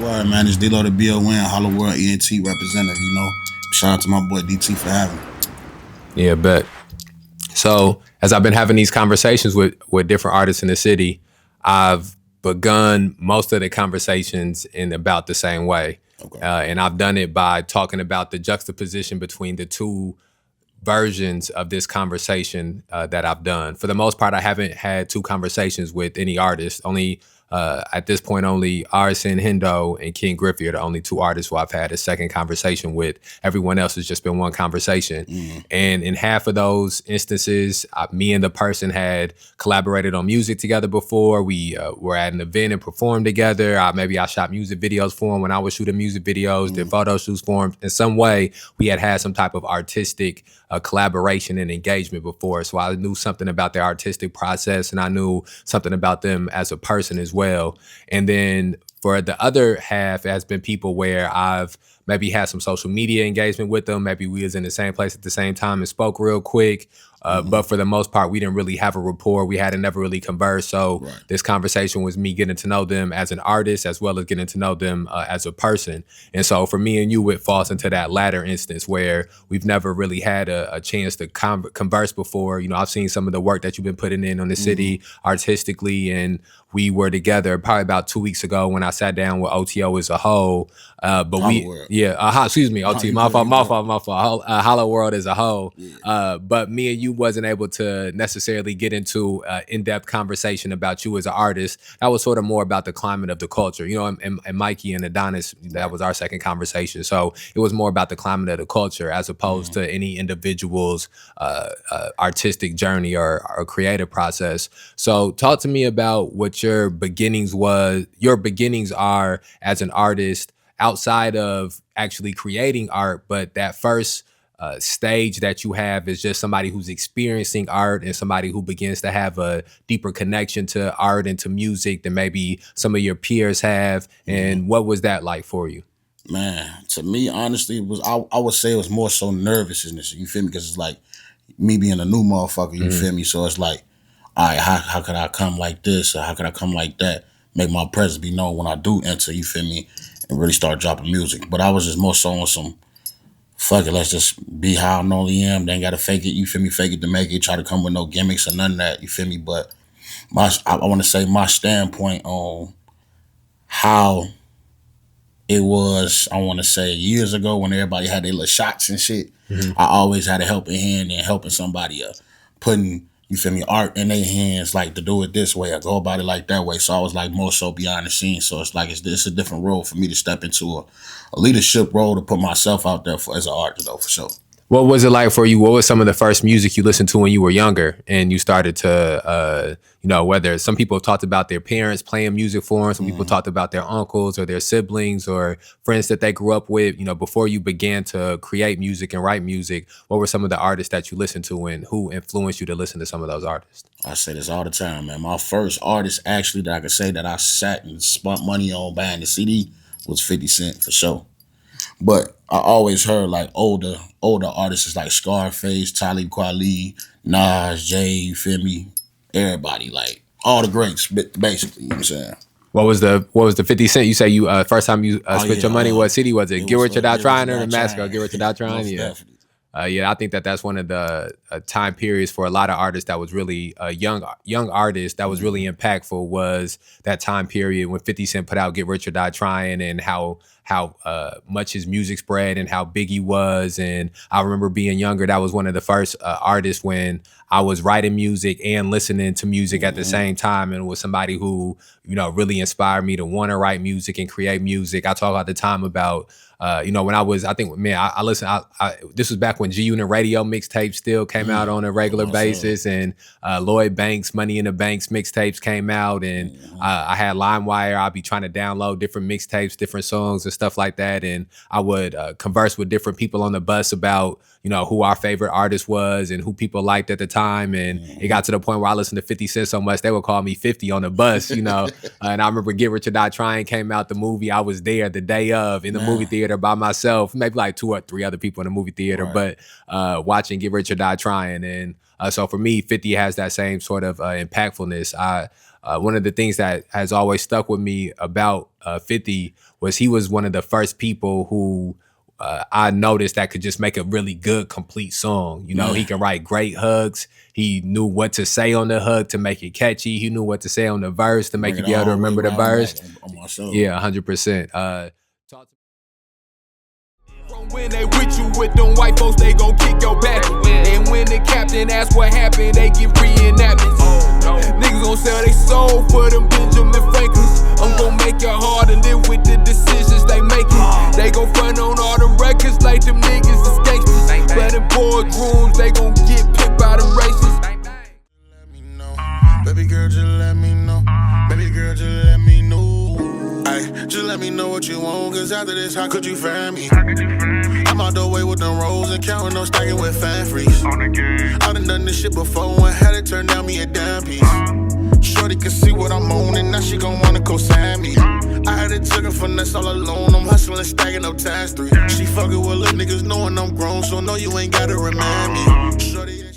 Word, man. It's D-Lo Da B.O.N, Hollow World ENT representative, Shout out to my boy DT for having me. Yeah, bet. So as I've been having these conversations with different artists in the city, I've begun most of the conversations in about the same way. Okay. And I've done it by talking about the juxtaposition between the two versions of this conversation that I've done. For the most part, I haven't had two conversations with any artist. Only at this point, only Arson Hendo and King Griffey are the only two artists who I've had a second conversation with. Everyone else has just been one conversation. And in half of those instances, me and the person had collaborated on music together before. We were at an event and performed together. Maybe I shot music videos for him when I was shooting music videos, did photo shoots for him. In some way, we had some type of artistic collaboration and engagement before. So I knew something about their artistic process, and I knew something about them as a person as well. And then for the other half, it has been people where I've maybe had some social media engagement with them. Maybe we was in the same place at the same time and spoke real quick. But for the most part, we didn't really have a rapport. We hadn't never really conversed. So this conversation was me getting to know them as an artist, as well as getting to know them as a person. And so for me and you, it falls into that latter instance where we've never really had a chance to converse before. I've seen some of the work that you've been putting in on the city artistically, and we were together probably about 2 weeks ago when I sat down with OTO as a whole. Excuse me, OT, my fault. Hollow World as a whole. But me and you wasn't able to necessarily get into in-depth conversation about you as an artist. That was sort of more about the climate of the culture, and Mikey and Adonis, that was our second conversation. So it was more about the climate of the culture as opposed to any individual's artistic journey or creative process. So talk to me about what your beginnings are as an artist outside of actually creating art, but that first stage that you have is just somebody who's experiencing art and somebody who begins to have a deeper connection to art and to music than maybe some of your peers have. And what was that like for you? Man, to me, honestly, it was I would say it was more so nervousness. You feel me? Because it's like me being a new motherfucker. You feel me? So it's like, all right, how could I come like this, or how could I come like that? Make my presence be known when I do enter. You feel me? And really start dropping music. But I was just more so on some, fuck it, let's just be how I normally am. They ain't gotta fake it. You feel me? Fake it to make it. Try to come with no gimmicks or none of that. You feel me? But I want to say my standpoint on how it was, I want to say years ago when everybody had their little shots and shit. I always had a helping hand in helping somebody putting, you feel me, art in their hands, like to do it this way or go about it like that way. So I was like more so behind the scenes. So it's like it's a different role for me to step into a leadership role to put myself out there as an artist, though, for sure. What was it like for you? What was some of the first music you listened to when you were younger and you started to, whether some people talked about their parents playing music for them, some people talked about their uncles or their siblings or friends that they grew up with, before you began to create music and write music, what were some of the artists that you listened to and who influenced you to listen to some of those artists? I say this all the time, man. My first artist actually that I could say that I sat and spent money on buying the CD was 50 Cent for sure. But I always heard like older artists like Scarface, Talib Kweli, Nas, Jay, you feel me? Everybody, like all the greats, basically, you know what I'm saying? What was the 50 Cent? You say you first time you spent your money, what CD was it? Get Rich or Die Trying or the Massacre? Get Rich or Die Trying? Yeah. I think that's one of the time periods for a lot of artists that was really young artists that was really impactful was that time period when 50 Cent put out Get Rich or Die Trying and how much his music spread and how big he was. And I remember being younger, that was one of the first artists when I was writing music and listening to music at the same time, and was somebody who, really inspired me to want to write music and create music. I talk all the time about, when I listened, this was back when G-Unit radio mixtapes still came out on a regular basis, and Lloyd Banks, Money in the Banks mixtapes came out, and I had LimeWire. I'd be trying to download different mixtapes, different songs and stuff like that, and I would converse with different people on the bus about, who our favorite artist was and who people liked at the time, and it got to the point where I listened to 50 Cent so much, they would call me 50 on the bus, and I remember Get Rich or Die Trying came out, the movie, I was there the day of in the movie theater by myself, maybe like 2 or 3 other people in the movie theater, but watching Get Rich or Die Trying. And so for me, 50 has that same sort of impactfulness. One of the things that has always stuck with me about 50 was he was one of the first people who I noticed that could just make a really good, complete song. You know, he can write great hooks. He knew what to say on the hook to make it catchy. He knew what to say on the verse to make you be able to remember the verse. Yeah, 100%. When they with you with them white folks, they gon' kick your back. And when the captain asks what happened, they give reenactments. Niggas gon' sell they soul for them Benjamin Franklins. I'm gon' make it hard to live with the decisions they making. They gon' front on all them records like them niggas is gangsters. But in boardrooms, they gon' get picked by them racists. Let me know, baby girl, just let me know. Baby girl, just let me know. Ay, just let me know what you want, cause after this, how could you find me? I'm out the way with them rolls and counting on stacking with fan freaks. I done this shit before and had it turn down me a damn piece. Shorty can see what I'm on and now she gon' wanna co-sign me. I had it took her finesse all alone, I'm hustling, stacking up times 3. She fucking with little niggas knowing I'm grown, so no, you ain't gotta remind me. Shorty